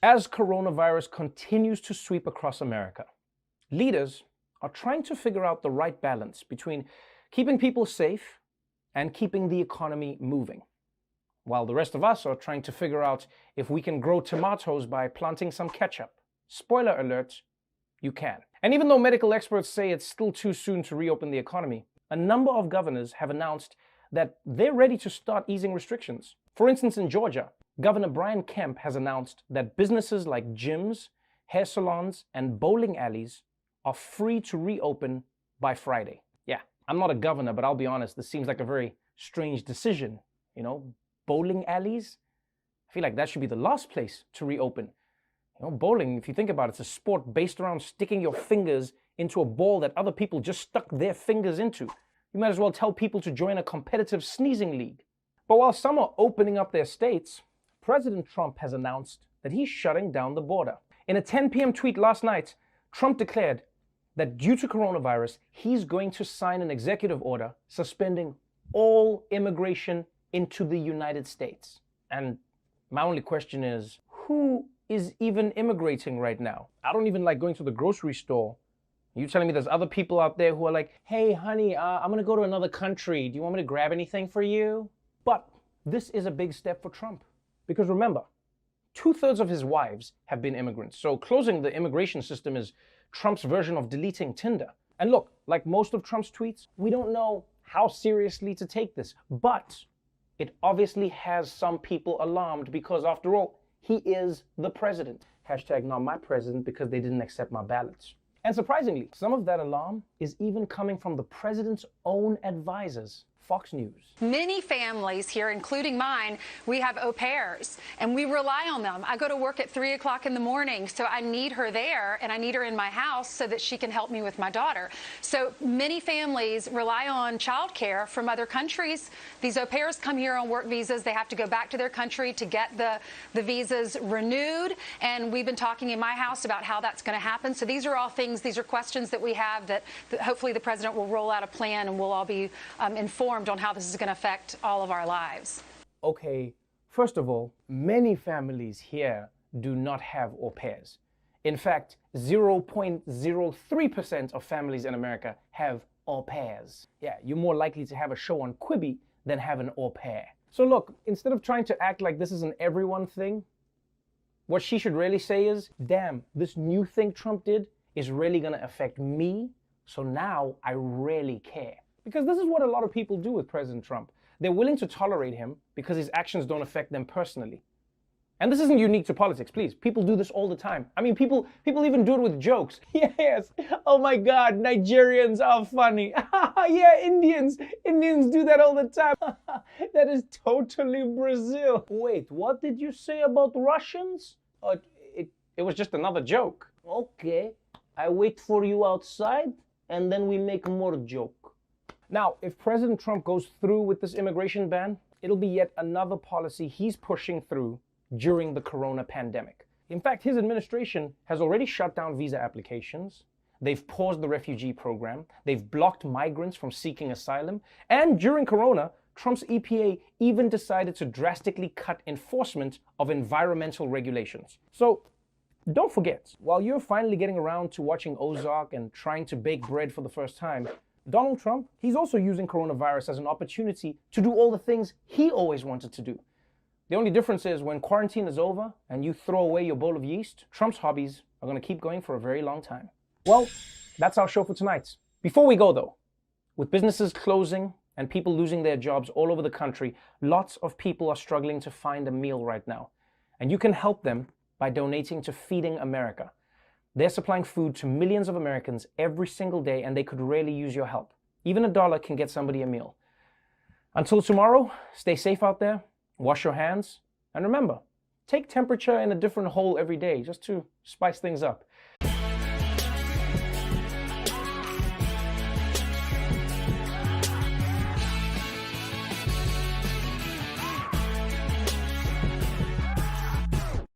As coronavirus continues to sweep across America, leaders are trying to figure out the right balance between keeping people safe and keeping the economy moving, while the rest of us are trying to figure out if we can grow tomatoes by planting some ketchup. Spoiler alert, you can. And even though medical experts say it's still too soon to reopen the economy, a number of governors have announced that they're ready to start easing restrictions. For instance, in Georgia, Governor Brian Kemp has announced that businesses like gyms, hair salons, and bowling alleys are free to reopen by Friday. Yeah, I'm not a governor, but I'll be honest, this seems like a very strange decision. You know, bowling alleys? I feel like that should be the last place to reopen. You know, bowling, if you think about it, it's a sport based around sticking your fingers into a ball that other people just stuck their fingers into. You might as well tell people to join a competitive sneezing league. But while some are opening up their states, President Trump has announced that he's shutting down the border. In a 10 p.m. tweet last night, Trump declared that due to coronavirus, he's going to sign an executive order suspending all immigration into the United States. And my only question is, who is even immigrating right now? I don't even like going to the grocery store. You telling me there's other people out there who are like, hey, honey, I'm going to go to another country. Do you want me to grab anything for you? But this is a big step for Trump. Because remember, 2/3 of his wives have been immigrants. So closing the immigration system is Trump's version of deleting Tinder. And look, like most of Trump's tweets, we don't know how seriously to take this. But it obviously has some people alarmed because after all, he is the president. Hashtag not my president because they didn't accept my ballots. And surprisingly, some of that alarm is even coming from the president's own advisors. Fox News. Many families here, including mine, we have au pairs, and we rely on them. I go to work at 3 o'clock in the morning, so I need her there, and I need her in my house so that she can help me with my daughter. So many families rely on childcare from other countries. These au pairs come here on work visas. They have to go back to their country to get the visas renewed, and we've been talking in my house about how that's going to happen. So these are all things, these are questions that we have that hopefully the president will roll out a plan, and we'll all be informed on how this is going to affect all of our lives. Okay, first of all, many families here do not have au pairs. In fact, 0.03% of families in America have au pairs. Yeah, you're more likely to have a show on Quibi than have an au pair. So look, instead of trying to act like this is an everyone thing, what she should really say is, damn, this new thing Trump did is really going to affect me, so now I really care. Because this is what a lot of people do with President Trump. They're willing to tolerate him because his actions don't affect them personally. And this isn't unique to politics, please. People do this all the time. I mean, people even do it with jokes. Yes. Oh my God, Nigerians are funny. Yeah, Indians do that all the time. That is totally Brazil. Wait, what did you say about Russians? Oh, it was just another joke. Okay, I wait for you outside and then we make more joke. Now, if President Trump goes through with this immigration ban, it'll be yet another policy he's pushing through during the corona pandemic. In fact, his administration has already shut down visa applications. They've paused the refugee program. They've blocked migrants from seeking asylum. And during corona, Trump's EPA even decided to drastically cut enforcement of environmental regulations. So don't forget, while you're finally getting around to watching Ozark and trying to bake bread for the first time, Donald Trump, he's also using coronavirus as an opportunity to do all the things he always wanted to do. The only difference is when quarantine is over and you throw away your bowl of yeast, Trump's hobbies are going to keep going for a very long time. Well, that's our show for tonight. Before we go though, with businesses closing and people losing their jobs all over the country, lots of people are struggling to find a meal right now. And you can help them by donating to Feeding America. They're supplying food to millions of Americans every single day, and they could really use your help. Even $1 can get somebody a meal. Until tomorrow, stay safe out there, wash your hands, and remember, take temperature in a different hole every day just to spice things up.